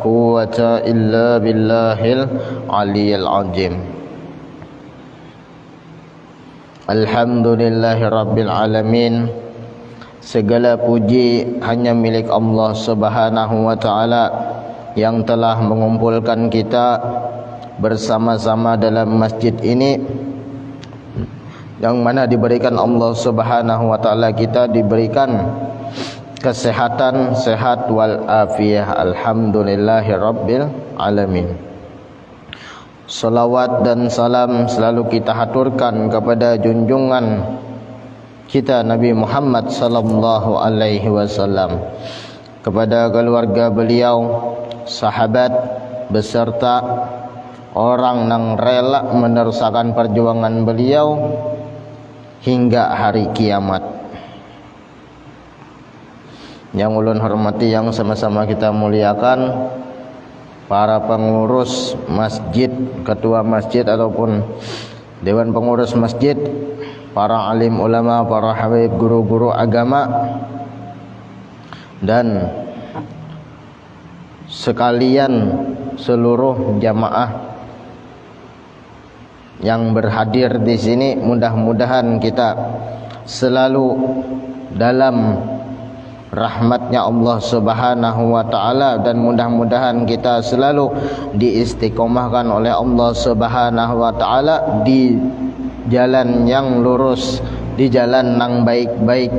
quwwata illa billahil aliyyil azim. Alhamdulillahirabbil alamin. Segala puji hanya milik Allah Subhanahu wa taala yang telah mengumpulkan kita bersama-sama dalam masjid ini, yang mana diberikan Allah Subhanahu wa taala kita diberikan kesehatan, sehat wal afiyah. Alhamdulillahirabbil alamin. Salawat dan salam selalu kita haturkan kepada junjungan kita Nabi Muhammad sallallahu alaihi wasallam, kepada keluarga beliau, sahabat beserta orang yang rela meneruskan perjuangan beliau hingga hari kiamat. Yang ulun hormati, yang sama-sama kita muliakan, para pengurus masjid, ketua masjid ataupun dewan pengurus masjid, para alim ulama, para habib, guru-guru agama, dan sekalian seluruh jamaah yang berhadir di sini. Mudah-mudahan kita selalu dalam rahmatnya Allah Subhanahu wa taala, dan mudah-mudahan kita selalu diistiqomahkan oleh Allah Subhanahu wa taala di jalan yang lurus, di jalan yang baik-baik.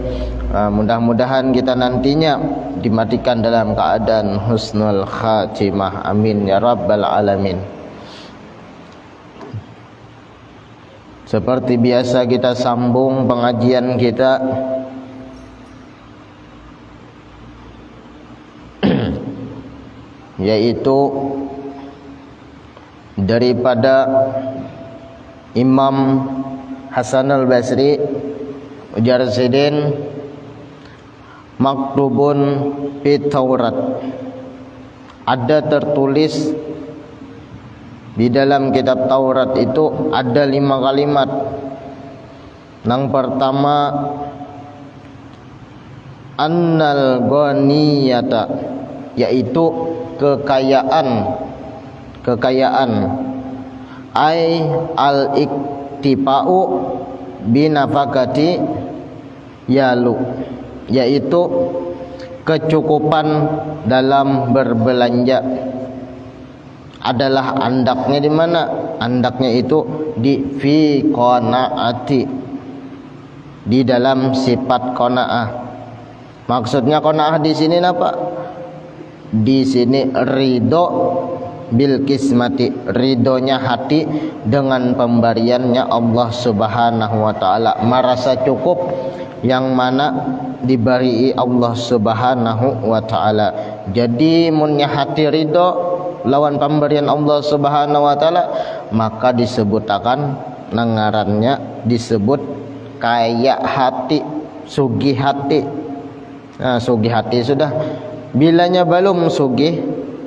Mudah-mudahan kita nantinya dimatikan dalam keadaan husnul khatimah. Amin ya rabbal alamin. Seperti biasa kita sambung pengajian kita yaitu daripada Imam Hasan al-Basri, ujar sidin, maktubun fi Taurat, ada tertulis di dalam kitab Taurat itu ada 5 kalimat. Yang pertama, annal ghaniyata, yaitu kekayaan, ai al-iktifa'u binafakati yalu, yaitu kecukupan dalam berbelanja. Adalah andaknya di mana? Andaknya itu di fi qanaati, di dalam sifat qanaah. Maksudnya qanaah di sini apa? Di sini ridho bil kismati, ridhonya hati dengan pemberiannya Allah Subhanahu wa taala, merasa cukup yang mana diberi Allah Subhanahu wa taala. Jadi munnya hati ridho lawan pemberian Allah Subhanahu wa taala, maka disebutakan nangarannya disebut kaya hati, sugih hati. Nah, sugih hati sudah. Bilanya belum sugih,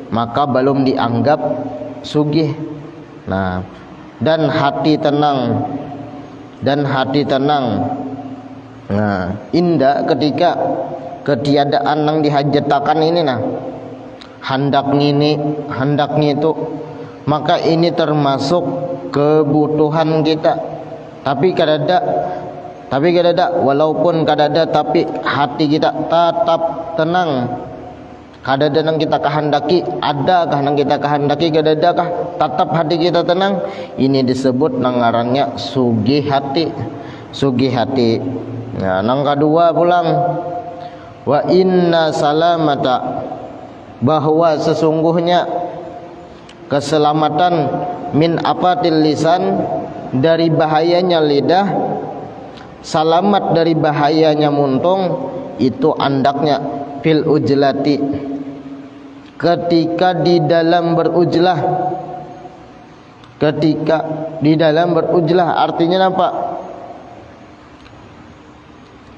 maka belum dianggap sugih. Nah, dan hati tenang, nah, indah ketika ketiadaan yang dihajatakan ini, nah, handaknya itu, maka ini termasuk kebutuhan kita. Tapi kadada walaupun kadada, tapi hati kita tetap tenang. Kadada nang kita kehendaki, adakah nang kita kehendaki, kadadakah tetap hati kita tenang. Ini disebut nangarannya sugih hati. Nah, nang kedua pulang, wa inna salamata, bahwa sesungguhnya keselamatan min apatil lisan, dari bahayanya lidah, salamat dari bahayanya muntung, itu andaknya fil ujlati, ketika di dalam berujlah. Artinya apa?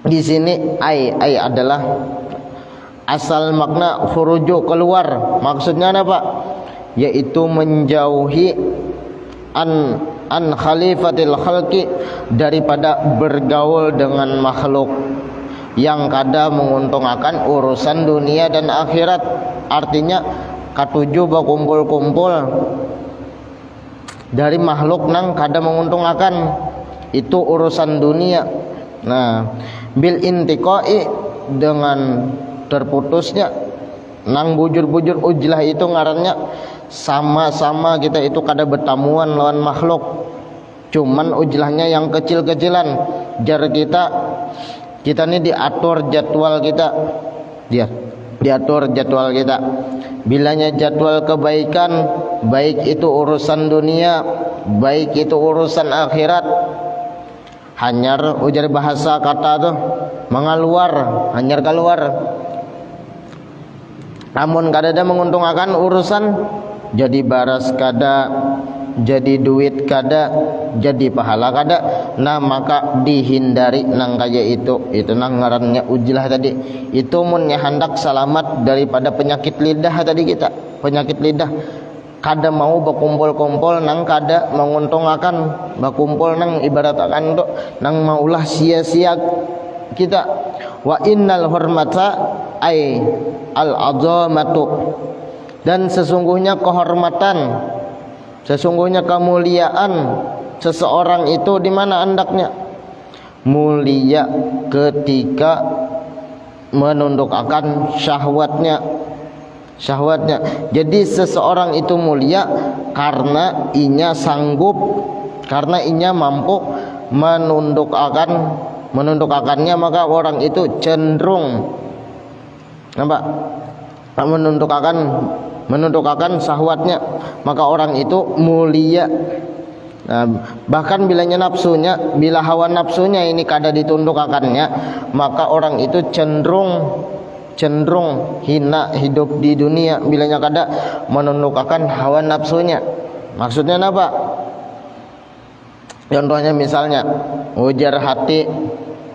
Di sini ai adalah asal makna khuruju, keluar. Maksudnya apa? Yaitu menjauhi an khalifatil khalqi, daripada bergaul dengan makhluk yang kadang menguntungkan urusan dunia dan akhirat. Artinya katujuh berkumpul-kumpul dari makhluk nang kada menguntungkan, itu urusan dunia. Nah, bil intiqai, dengan terputusnya nang bujur-bujur ujlah itu ngarannya sama-sama kita itu kada bertamuan lawan makhluk, cuman ujlahnya yang kecil-kecilan. Jar kita ini diatur jadwal kita, diatur jadwal kita. Bilanya jadwal kebaikan, baik itu urusan dunia, baik itu urusan akhirat, hanyar ujar bahasa kata tuh mengaluar, hanyar keluar. Namun kadada menguntungkan urusan, jadi baras kada, jadi duit kada, jadi pahala kada. Nah maka dihindari nang kaya itu nang ngarannya ujlah tadi. Itu munnya hendak selamat daripada penyakit lidah tadi kita, penyakit lidah. Kada mau berkumpul-kumpul nang kada menguntungkan, berkumpul nang ibaratakan tu nang maulah sia-sia kita. Wa innal hurmata ay al-azamatu, dan sesungguhnya kehormatan, sesungguhnya kemuliaan seseorang itu di mana andaknya? Mulia ketika menundukkan syahwatnya. Jadi seseorang itu mulia karena inya sanggup, karena inya mampu menundukkannya, maka orang itu cenderung menundukkan syahwatnya, maka orang itu mulia. Nah, bahkan bilanya nafsunya, bila hawa nafsunya ini kada ditundukkannya, maka orang itu cenderung hina hidup di dunia bilanya kada menundukkan hawa nafsunya. Maksudnya apa? Contohnya misalnya ujar hati,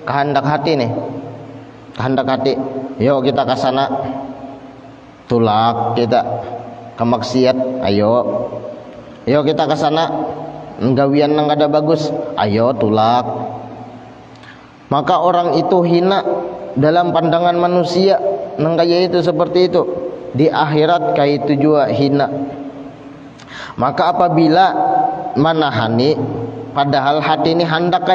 kehendak hati nih, kehendak hati, yuk kita ke sana, tulak kita ke maksiat, ayo kita ke sana, gawian nang kada bagus, ayo tulak. Maka orang itu hina dalam pandangan manusia nang kaya itu seperti itu, di akhirat kaya itu juga hina. Maka apabila manahani, padahal hati ini hendak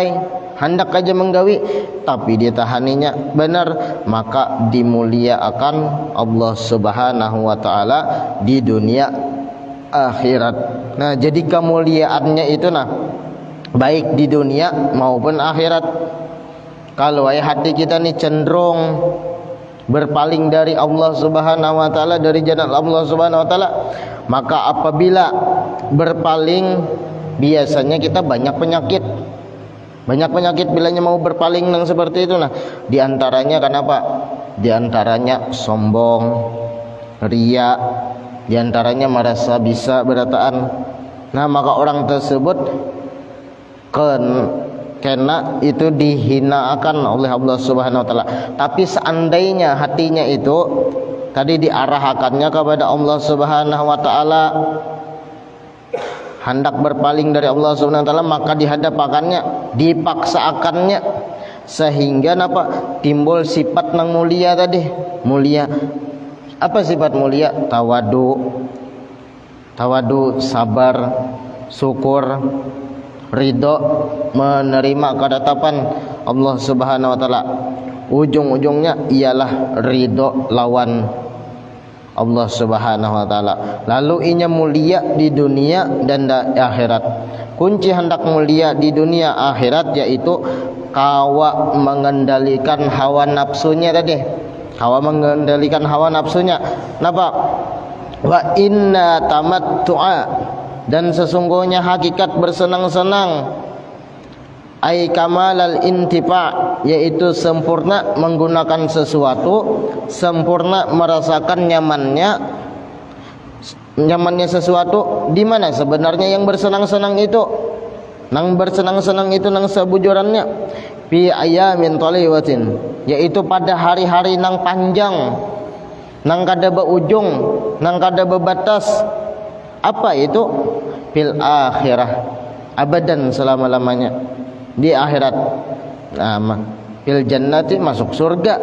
aja menggawi, tapi dia tahaninya benar, maka dimuliakan Allah Subhanahu wa taala di dunia akhirat. Nah, jadi kemuliaannya itu baik di dunia maupun akhirat. Kalau hati kita nih cenderung berpaling dari Allah Subhanahu wa taala, dari jalan Allah Subhanahu wa taala, maka apabila berpaling biasanya kita banyak penyakit bilanya mau berpaling nang seperti itu. Nah, di antaranya kenapa? Di antaranya sombong, ria, di antaranya merasa bisa berataan. Nah, maka orang tersebut kena itu dihinakan oleh Allah Subhanahu wa taala. Tapi seandainya hatinya itu tadi diarahkannya kepada Allah Subhanahu wa taala, hendak berpaling dari Allah Subhanahu wa taala, maka dihadapannya, dipaksakannya, sehingga timbul sifat nang mulia tadi. Mulia. Apa sifat mulia? Tawadu, sabar, syukur, ridho, menerima ketetapan Allah Subhanahu wa taala. Ujung-ujungnya ialah ridho lawan Allah Subhanahu wa taala. Lalu inya mulia di dunia dan akhirat. Kunci hendak mulia di dunia akhirat yaitu kawa mengendalikan hawa nafsunya tadi. Kawa mengendalikan hawa nafsunya. Napa? Wa inna tamattu'a, dan sesungguhnya hakikat bersenang-senang, ai kamalal intifa, yaitu sempurna menggunakan sesuatu, sempurna merasakan nyamannya sesuatu. Di mana sebenarnya yang bersenang-senang itu? Nang bersenang-senang itu nang sebujurannya fi ayamin taliwatin, yaitu pada hari-hari nang panjang, nang kada beujung, nang kada bebatas. Apa itu? Fil akhirah, abadan, selama-lamanya di akhirat. Nah, fil jannati, masuk surga.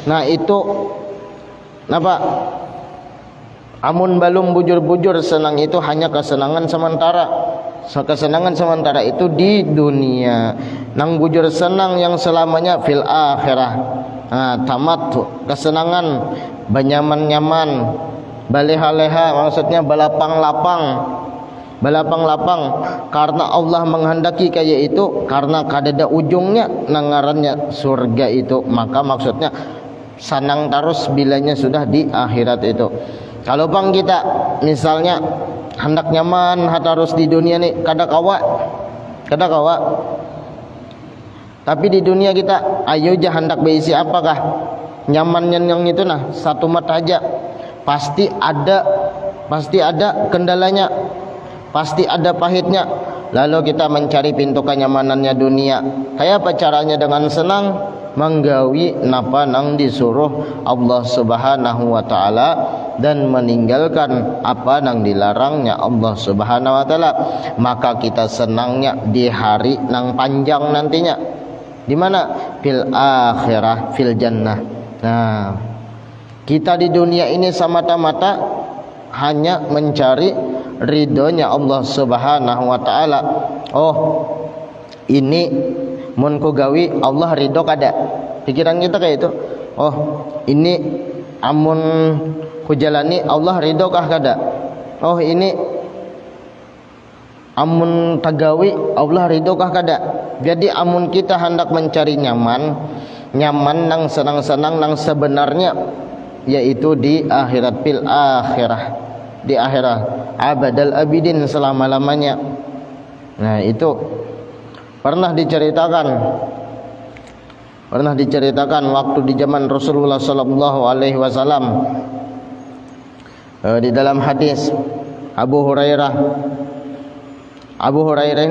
Nah, itu apa? Amun balum bujur-bujur senang itu hanya kesenangan sementara. Kesenangan sementara itu di dunia. Nang bujur senang yang selamanya fil akhirah. Tamat kesenangan banyaman-nyaman, baleha-leha maksudnya balapang-lapang. Balapang-lapang karena Allah menghendaki kayak itu, karena kadada ujungnya nangarannya surga itu. Maka maksudnya senang terus bilanya sudah di akhirat itu. Kalau bang kita misalnya hendak nyaman harus di dunia nih kada kawa. Tapi di dunia kita ayo jah hendak berisi apakah nyamannya yang itu nah satu mata aja. Pasti ada kendalanya, pasti ada pahitnya. Lalu kita mencari pintu kenyamanannya dunia. Kayak apa caranya dengan senang? Menggawi napa nang disuruh Allah Subhanahu wa taala dan meninggalkan apa nang dilarangnya Allah Subhanahu wa taala. Maka kita senangnya di hari nang panjang nantinya. Di mana? Fil akhirah, fil jannah. Nah, kita di dunia ini semata-mata hanya mencari ridhonya Allah Subhanahu wa taala. Oh, ini mun ku gawi Allah ridho kada. Pikiran kita kayak itu. Oh, ini amun ku jalani Allah ridho kah kada? Oh, ini amun tagawi Allah ridho kah kada? Jadi amun kita hendak mencari nyaman nang senang-senang nang sebenarnya yaitu di akhirat, fil akhirah, di akhirat abadal abidin selama-lamanya. Nah, itu pernah diceritakan waktu di zaman Rasulullah sallallahu alaihi wasallam, di dalam hadis Abu Hurairah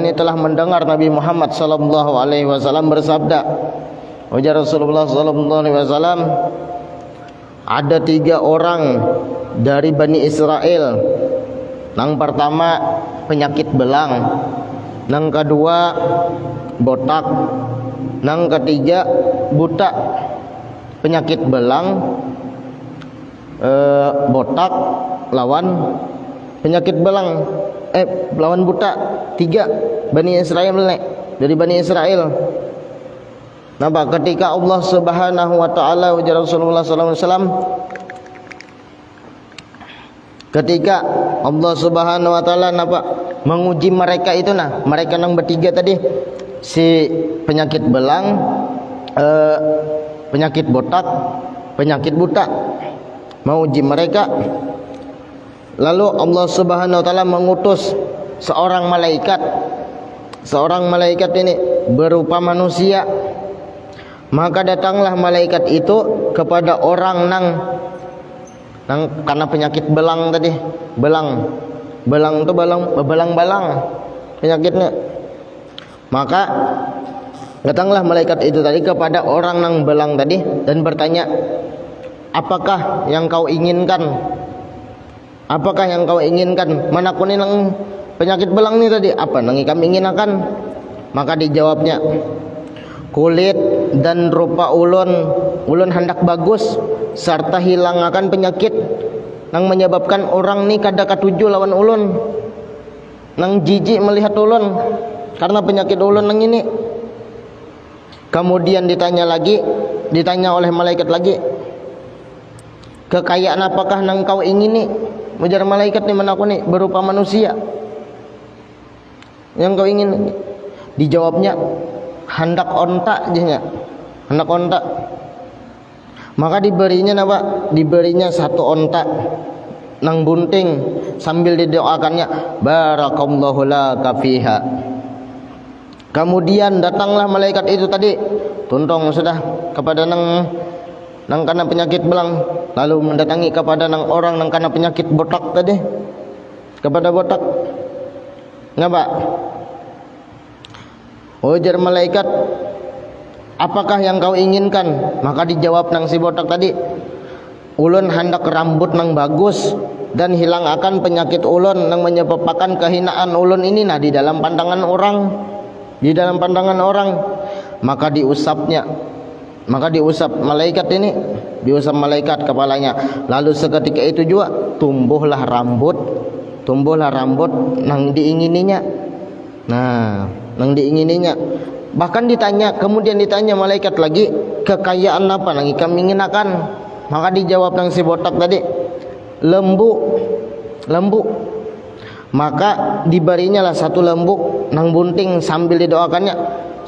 ini telah mendengar Nabi Muhammad sallallahu alaihi wasallam bersabda, ujar Rasulullah sallallahu alaihi wasallam, ada 3 orang dari Bani Israel. Yang pertama penyakit belang, yang kedua botak, yang ketiga buta. Penyakit belang, botak lawan penyakit belang, lawan buta. 3 Bani Israel dari Bani Israel. Napa ketika Allah Subhanahu wa taala ujar Rasulullah sallallahu alaihi wasallam, ketika Allah Subhanahu wa taala napa menguji mereka itu nah, mereka yang bertiga tadi, si penyakit belang, penyakit botak, penyakit buta, mau uji mereka. Lalu Allah Subhanahu wa taala mengutus seorang malaikat ini berupa manusia. Maka datanglah malaikat itu kepada orang nang karena penyakit belang tadi. Belang itu belang penyakitnya. Maka datanglah malaikat itu tadi kepada orang nang belang tadi dan bertanya, apakah yang kau inginkan? Apakah yang kau inginkan? Mana kuni nang penyakit belang ni tadi? Apa nang kami inginkan? Maka dijawabnya, kulit dan rupa ulun hendak bagus serta hilang akan penyakit nang menyebabkan orang ni kada katuju lawan ulun, nang jijik melihat ulun karena penyakit ulun nang ini. Kemudian ditanya oleh malaikat lagi, kekayaan apakah nang kau ingini? Ujar malaikat ni, mana aku ni berupa manusia yang kau ingin. Dijawabnya, hendak onta jahnya, hendak onta. Maka diberinya apa? Diberinya 1 onta nang bunting sambil didoakannya, barakallahu laka fiha. Kemudian datanglah malaikat itu tadi, tuntong sudah kepada nang karena penyakit belang, lalu mendatangi kepada nang orang nang karena penyakit botak tadi, kepada botak. Ngapa? Ujar malaikat, apakah yang kau inginkan? Maka dijawab nang si botak tadi, ulun hendak rambut nang bagus dan hilang akan penyakit ulun nang menyebabkan kehinaan ulun ini nah di dalam pandangan orang. Maka diusapnya Maka diusap malaikat ini, diusap malaikat kepalanya. Lalu seketika itu juga tumbuhlah rambut nang diingininya. Nah, nang diingininya. Bahkan kemudian ditanya malaikat lagi, kekayaan apa nang kami inginakan? Maka dijawab nang si botak tadi, lembu. Maka diberinya lah satu lembu nang bunting sambil didoakannya,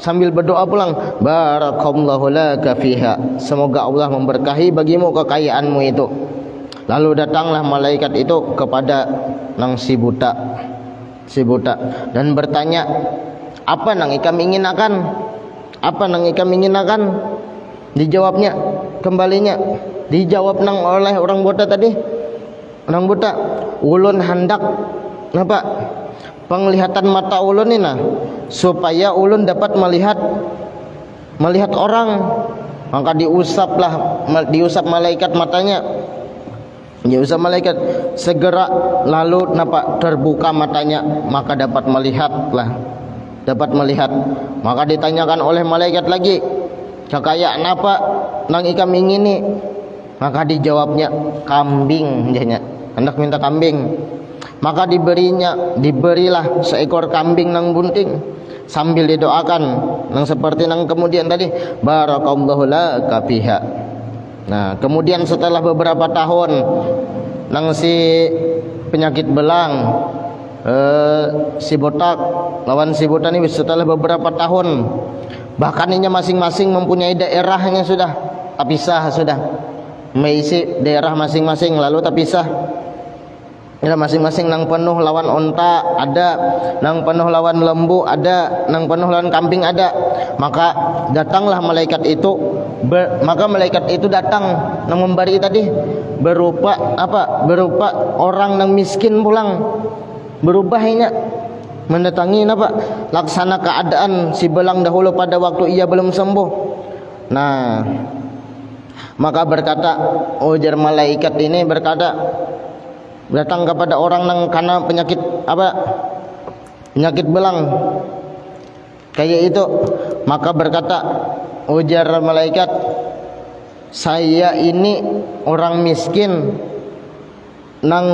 sambil berdoa pulang, barakallahu laka fiha, semoga Allah memberkahi bagimu kekayaanmu itu. Lalu datanglah malaikat itu kepada nang si buta dan bertanya, apa nang kami inginakan? Dijawabnya kembalinya, dijawab nang oleh orang buta tadi. Orang buta, ulun hendak apa? Penglihatan mata ulun ini nah, supaya ulun dapat melihat orang. Maka diusap malaikat matanya. Diusap malaikat, segera lalu terbuka matanya, maka dapat melihat. Maka ditanyakan oleh malaikat lagi, kekayaan apa nang ikam ingini? Maka dijawabnya kambing, hendak minta kambing. Maka diberilah seekor kambing nang bunting sambil didoakan nang seperti nang kemudian tadi, barakallahu laka fiha. Nah, kemudian setelah beberapa tahun nang si penyakit belang si botak lawan si buta ini, setelah beberapa tahun, bahkan ini masing-masing mempunyai daerahnya sudah terpisah, sudah mengisi daerah masing-masing, lalu terpisah. Masing-masing nang penuh lawan onta ada, nang penuh lawan lembu ada, nang penuh lawan kambing ada. Maka datanglah malaikat itu, maka malaikat itu datang nang memberi tadi berupa orang nang miskin pulang, berubahnya mendatangi laksana keadaan si belang dahulu pada waktu ia belum sembuh. Nah, maka berkata, ujar malaikat ini berkata, datang kepada orang nang karena penyakit belang kayak itu. Maka berkata, ujar malaikat, saya ini orang miskin nang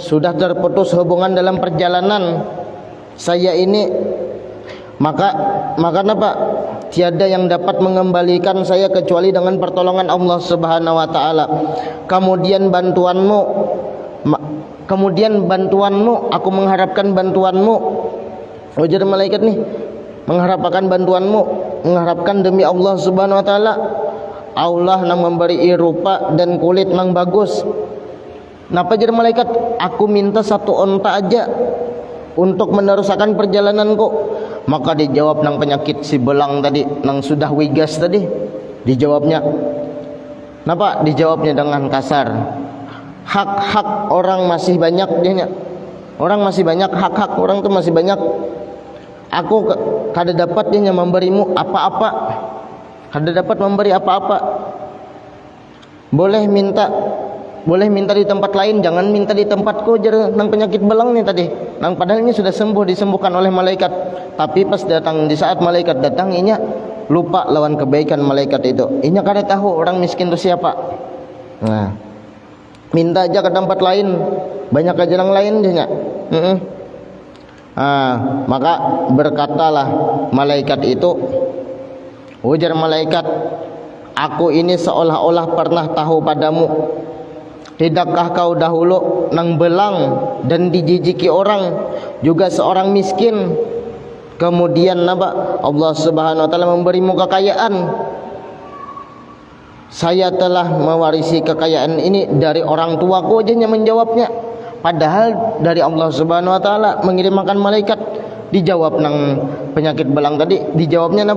sudah terputus hubungan dalam perjalanan saya ini, maka tiada yang dapat mengembalikan saya kecuali dengan pertolongan Allah Subhanahu wa taala. Kemudian bantuanmu, aku mengharapkan bantuanmu. Ujar malaikat nih, mengharapkan bantuanmu, mengharapkan demi Allah Subhanahu wa taala. Allah nang memberi rupa dan kulit nang bagus. Napa jar malaikat? Aku minta satu onta aja untuk meneruskan perjalananku. Maka dijawab nang penyakit si belang tadi, nang sudah wigas tadi, dijawabnya dengan kasar, hak-hak orang masih banyak, orang masih banyak, hak-hak orang tu masih banyak. Aku kada dapat memberimu apa-apa, kada dapat memberi apa-apa. Boleh minta di tempat lain, jangan minta di tempatku, jar nang penyakit belang ni tadi. Nang padahal ini sudah disembuhkan oleh malaikat. Tapi pas di saat malaikat datang, inya lupa lawan kebaikan malaikat itu. Inya kada tahu orang miskin itu siapa. Nah, minta aja ke tempat lain, banyak aja yang lain dia. Maka berkatalah malaikat itu, ujar malaikat, aku ini seolah-olah pernah tahu padamu. Tidakkah kau dahulu nang belang dan dijijiki orang, juga seorang miskin, kemudian Allah Subhanahu wa taala memberimu kekayaan. Saya telah mewarisi kekayaan ini dari orang tuaku, aja menjawabnya. Padahal dari Allah Subhanahu wa taala mengirimkan malaikat. Dijawab nang penyakit belang tadi, dijawabnya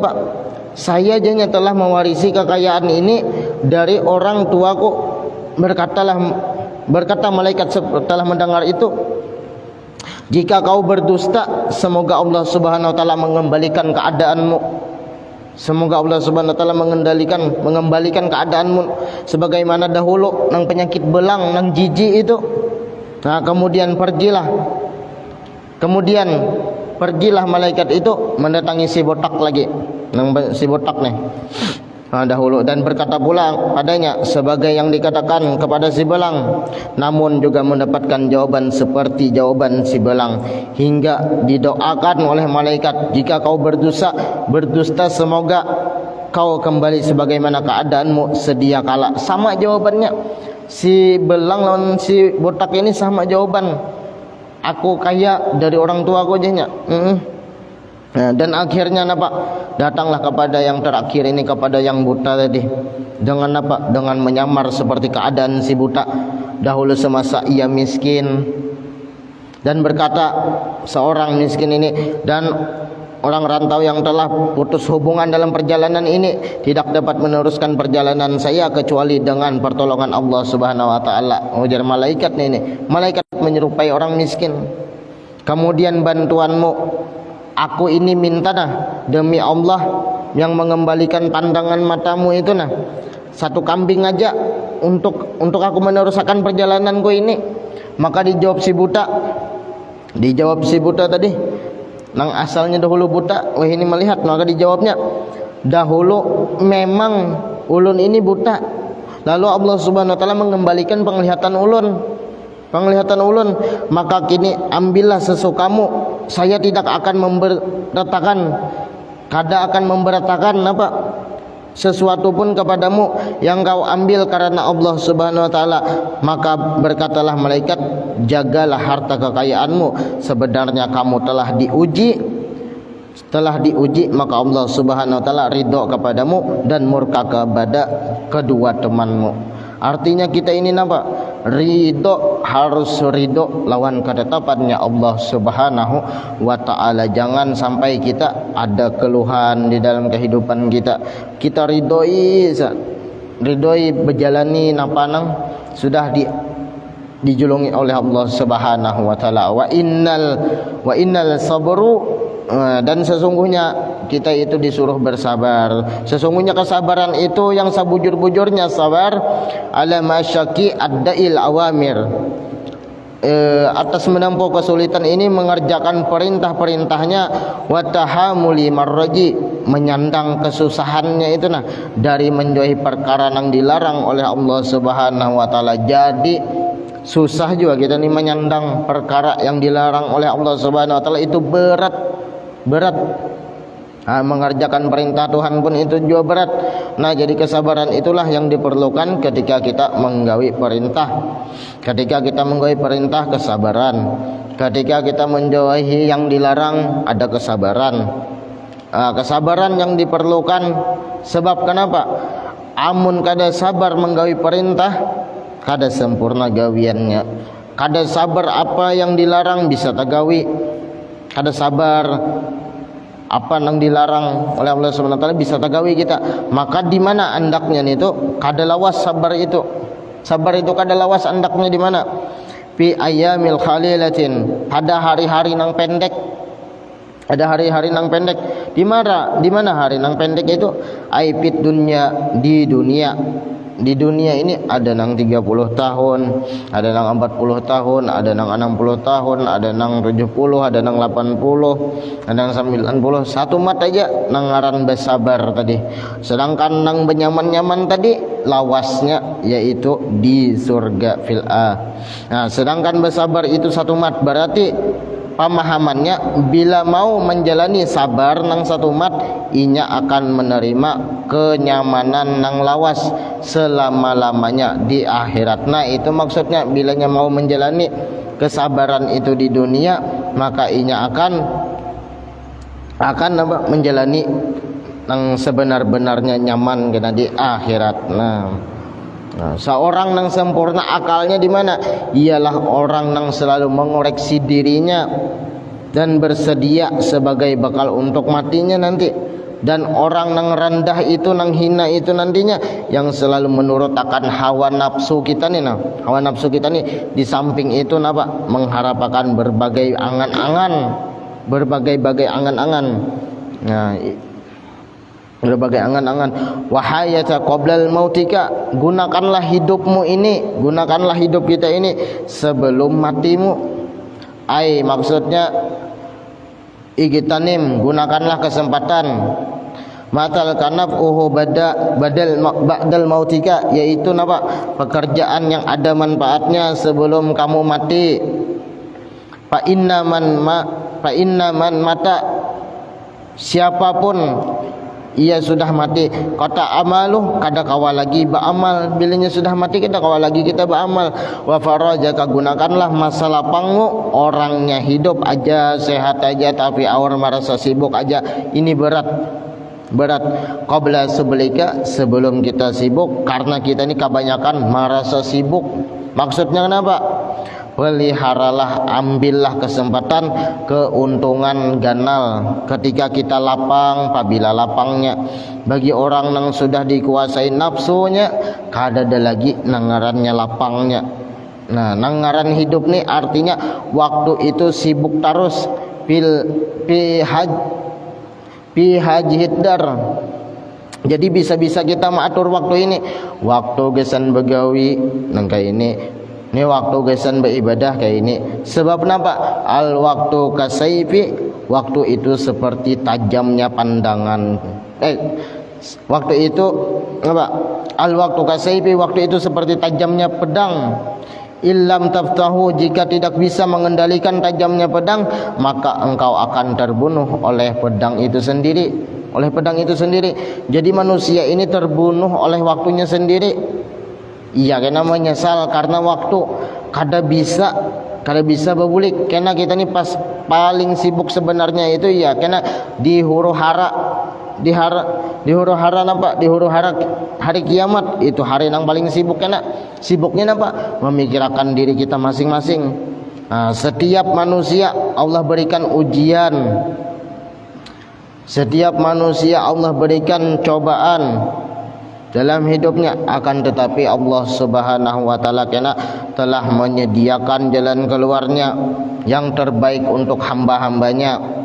saya aja telah mewarisi kekayaan ini dari orang tuaku. Berkata malaikat setelah mendengar itu, jika kau berdusta, semoga Allah Subhanahu wa taala mengembalikan keadaanmu. Semoga Allah Subhanahu wa taala mengembalikan keadaanmu sebagaimana dahulu nang penyakit belang, nang jijik itu. Nah, kemudian pergilah malaikat itu mendatangi si botak lagi. Nang si botak nih. dahulu, dan berkata pula padanya sebagai yang dikatakan kepada si belang, namun juga mendapatkan jawaban seperti jawaban si belang, hingga didoakan oleh malaikat, jika kau berdusta semoga kau kembali sebagaimana keadaanmu sedia kala. Sama jawabannya si belang lawan si botak ini, sama jawaban, aku kaya dari orang tua aku aja. Dan akhirnya apa? Datanglah kepada yang terakhir ini, kepada yang buta tadi. Dengan apa? Dengan menyamar seperti keadaan si buta dahulu semasa ia miskin. Dan berkata seorang miskin ini, dan orang rantau yang telah putus hubungan dalam perjalanan ini tidak dapat meneruskan perjalanan saya kecuali dengan pertolongan Allah Subhanahu wa taala. Ujar malaikat ini. Malaikat menyerupai orang miskin. Kemudian bantuanmu, aku ini minta demi Allah yang mengembalikan pandangan matamu itu satu kambing aja untuk aku meneruskan perjalananku ini. Maka dijawab si buta tadi, nang asalnya dahulu buta, wah ini melihat, maka dijawabnya, dahulu memang ulun ini buta, lalu Allah Subhanahu wa taala mengembalikan penglihatan ulun, maka kini ambillah sesukamu, saya tidak akan memberatakan apa sesuatu pun kepadamu yang kau ambil karena Allah Subhanahu wa taala. Maka berkatalah malaikat, jagalah harta kekayaanmu, sebenarnya kamu telah diuji, maka Allah Subhanahu wa taala ridho kepadamu dan murka kepada kedua temanmu. Artinya kita ini harus ridho lawan ketetapannya Allah Subhanahu wa taala. Jangan sampai kita ada keluhan di dalam kehidupan kita ridhoi berjalani napanang sudah dijulungi oleh Allah Subhanahu wa taala. Wa innal sabru, dan sesungguhnya kita itu disuruh bersabar. Sesungguhnya kesabaran itu yang sebujur-bujurnya sabar ala masyaqi ad-da'il awamir, atas menempuh kesulitan ini mengerjakan perintah-perintahnya, wa tahamuli marraji, menyandang kesusahannya itu dari menjauhi perkara yang dilarang oleh Allah Subhanahu wa taala. Jadi susah juga kita nih menyandang perkara yang dilarang oleh Allah Subhanahu wa taala, itu berat. Mengerjakan perintah Tuhan pun itu juga berat. Jadi kesabaran itulah yang diperlukan ketika kita menggawi perintah. Ketika kita menggawi perintah, kesabaran. Ketika kita menjauhi yang dilarang, ada kesabaran. Kesabaran yang diperlukan, sebab kenapa? Amun kada sabar menggawi perintah, kada sempurna gawiannya. Kada sabar apa yang dilarang bisa tagawi. Kada sabar apa yang dilarang oleh Allah Subhanahu wa taala bisa tagawi kita. Maka di mana andaknya itu? Kada lawas sabar itu. Sabar itu kada lawas andaknya di mana? Fi ayyamil khalilatin, pada hari-hari nang pendek. Ada hari-hari nang pendek. Di mana hari nang pendek itu? Aipit dunya, di dunia. Di dunia ini ada nang 30 tahun, ada nang 40 tahun, ada nang 60 tahun, ada nang 70, ada nang 80, ada nang 90. Satu mat aja nang ngaran bersabar tadi. Sedangkan nang benyaman-nyaman tadi lawasnya yaitu di surga fil a. Sedangkan bersabar itu satu mat, berarti pemahamannya bila mau menjalani sabar nang satu mat, inya akan menerima kenyamanan nang lawas selama-lamanya di akhirat. Itu maksudnya bilanya mau menjalani kesabaran itu di dunia, maka inya akan menjalani nang sebenar-benarnya nyaman kena di akhirat. Seorang nang sempurna akalnya di mana? Ialah orang nang selalu mengoreksi dirinya dan bersedia sebagai bekal untuk matinya nanti. Dan orang nang rendah itu, nang hina itu nantinya yang selalu menurut akan hawa nafsu kita nih. Hawa nafsu kita nih di samping itu mengharapkan berbagai angan-angan, berbagai angan-angan. Berbagai angan-angan. Wahayata qoblal mautika, gunakanlah hidupmu ini, gunakanlah hidup kita ini sebelum matimu. Maksudnya igtanim, gunakanlah kesempatan Matal kanaf'uhu ba'dal mautika, yaitu apa? Pekerjaan yang ada manfaatnya sebelum kamu mati. Fa inna man mata, siapapun ia sudah mati, kata amalu kada kawal lagi beramal. Bilanya sudah mati kada kawal lagi kita beramal. Wa farajaka, gunakanlah masa lapangmu. Orangnya hidup aja, sehat aja, tapi awal merasa sibuk aja. Ini berat. Qabla subulika, sebelum kita sibuk, karena kita ini kebanyakan merasa sibuk. Maksudnya kenapa? Peliharalah, ambillah kesempatan, keuntungan ganal ketika kita lapang. Apabila lapangnya bagi orang yang sudah dikuasai nafsunya, kada ada lagi nangarannya lapangnya. Nah, nangaran hidup ni artinya waktu itu sibuk terus fi hajhiddar. Jadi bisa-bisa kita mengatur waktu ini. Waktu gesan begawi nang kayak ini waktu gesan beribadah kayak ini. Sebab kenapa? Al waktu kasaifi, waktu itu seperti tajamnya pandangan. Waktu itu apa? Al waktu kasaifi, waktu itu seperti tajamnya pedang. Illam taftahu, jika tidak bisa mengendalikan tajamnya pedang, maka engkau akan terbunuh oleh pedang itu sendiri. Jadi manusia ini terbunuh oleh waktunya sendiri. Iya, kena menyesal karena waktu kada bisa berbulik. Karena kita ni pas paling sibuk sebenarnya itu ya kena di huru hara nampak, di huru hara hari kiamat itu hari yang paling sibuk. Kena sibuknya nampak memikirkan diri kita masing-masing. Nah, setiap manusia Allah berikan ujian, setiap manusia Allah berikan cobaan dalam hidupnya. Akan tetapi Allah Subhanahu wa taala kena telah menyediakan jalan keluarnya yang terbaik untuk hamba-hambanya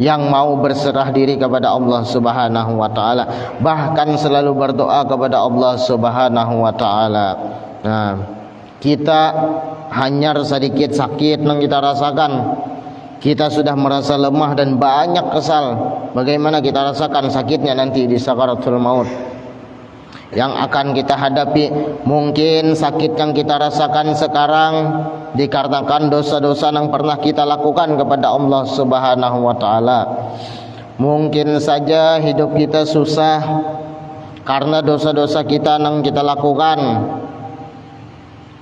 yang mau berserah diri kepada Allah Subhanahu wa taala, bahkan selalu berdoa kepada Allah Subhanahu wa taala. Nah, kita hanya sedikit sakit yang kita rasakan, kita sudah merasa lemah dan banyak kesal. Bagaimana kita rasakan sakitnya nanti di sakaratul maut yang akan kita hadapi? Mungkin sakit yang kita rasakan sekarang dikarenakan dosa-dosa yang pernah kita lakukan kepada Allah Subhanahu wa taala. Mungkin saja hidup kita susah karena dosa-dosa kita yang kita lakukan.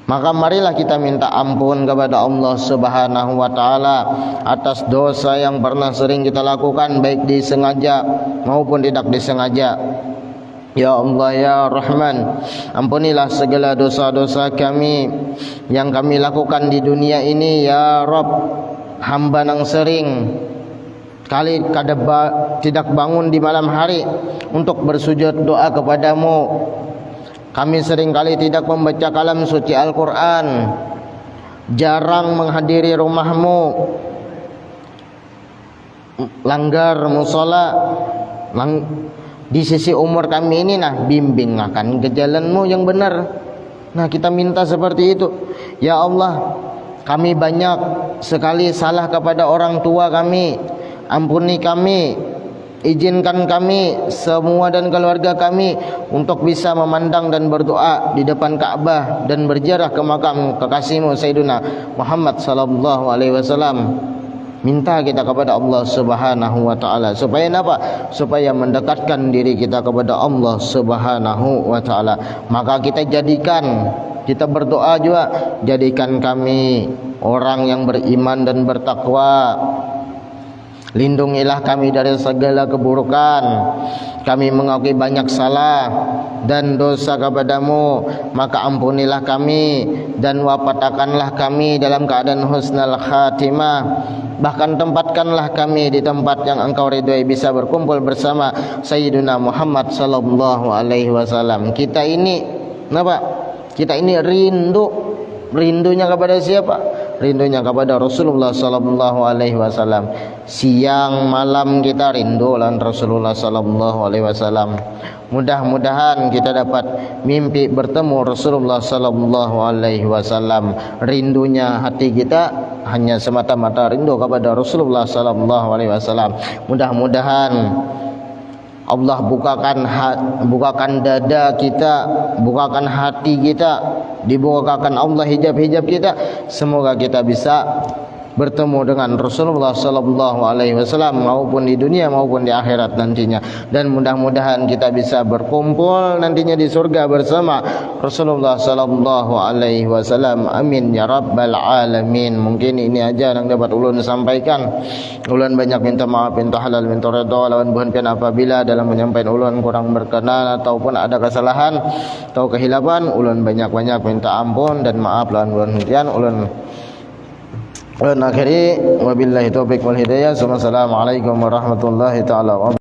Maka marilah kita minta ampun kepada Allah Subhanahu wa taala atas dosa yang pernah sering kita lakukan, baik disengaja maupun tidak disengaja. Ya Allah ya Rahman, ampunilah segala dosa-dosa kami yang kami lakukan di dunia ini ya Rabb. Hamba yang sering kali tidak bangun di malam hari untuk bersujud doa kepadamu. Kami sering kali tidak membaca kalam suci Al-Quran, jarang menghadiri rumahmu, langgar musola. Di sisi umur kami ini, nah bimbing akan ke jalanmu yang benar. Nah kita minta seperti itu. Ya Allah, kami banyak sekali salah kepada orang tua kami. Ampuni kami, izinkan kami semua dan keluarga kami untuk bisa memandang dan berdoa di depan Ka'bah dan berziarah ke makam kekasihmu Sayyidina Muhammad sallallahu alaihi wasallam. Minta kita kepada Allah Subhanahu wa taala supaya apa? Supaya mendekatkan diri kita kepada Allah Subhanahu wa taala. Maka kita berdoa juga, jadikan kami orang yang beriman dan bertakwa. Lindungilah kami dari segala keburukan. Kami mengakui banyak salah dan dosa kepadamu, maka ampunilah kami dan wafatakanlah kami dalam keadaan husnul khatimah. Bahkan tempatkanlah kami di tempat yang engkau ridhoi, bisa berkumpul bersama Sayyidina Muhammad sallallahu alaihi wasallam. Kita ini rindunya kepada siapa? Rindunya kepada Rasulullah sallallahu alaihi wasallam. Siang malam kita rindu lan Rasulullah sallallahu alaihi wasallam. Mudah-mudahan kita dapat mimpi bertemu Rasulullah sallallahu alaihi wasallam. Rindunya hati kita hanya semata-mata rindu kepada Rasulullah sallallahu alaihi wasallam. Mudah-mudahan Allah bukakan dada kita, bukakan hati kita, dibukakan Allah hijab-hijab kita. Semoga kita bisa bertemu dengan Rasulullah sallallahu alaihi wasallam maupun di dunia maupun di akhirat nantinya, dan mudah-mudahan kita bisa berkumpul nantinya di surga bersama Rasulullah sallallahu alaihi wasallam. Amin ya rabbal alamin. Mungkin ini aja yang dapat ulun sampaikan. Ulun banyak minta maaf, minta halal, minta redha lawan buhan pian apabila dalam menyampaikan ulun kurang berkenan ataupun ada kesalahan atau kehilapan. Ulun banyak-banyak minta ampun dan maaf lawan buhan pian. Ulun akhiri wabillahi taufiq wal hidayah. Assalamualaikum warahmatullahi taala wabarakatuh.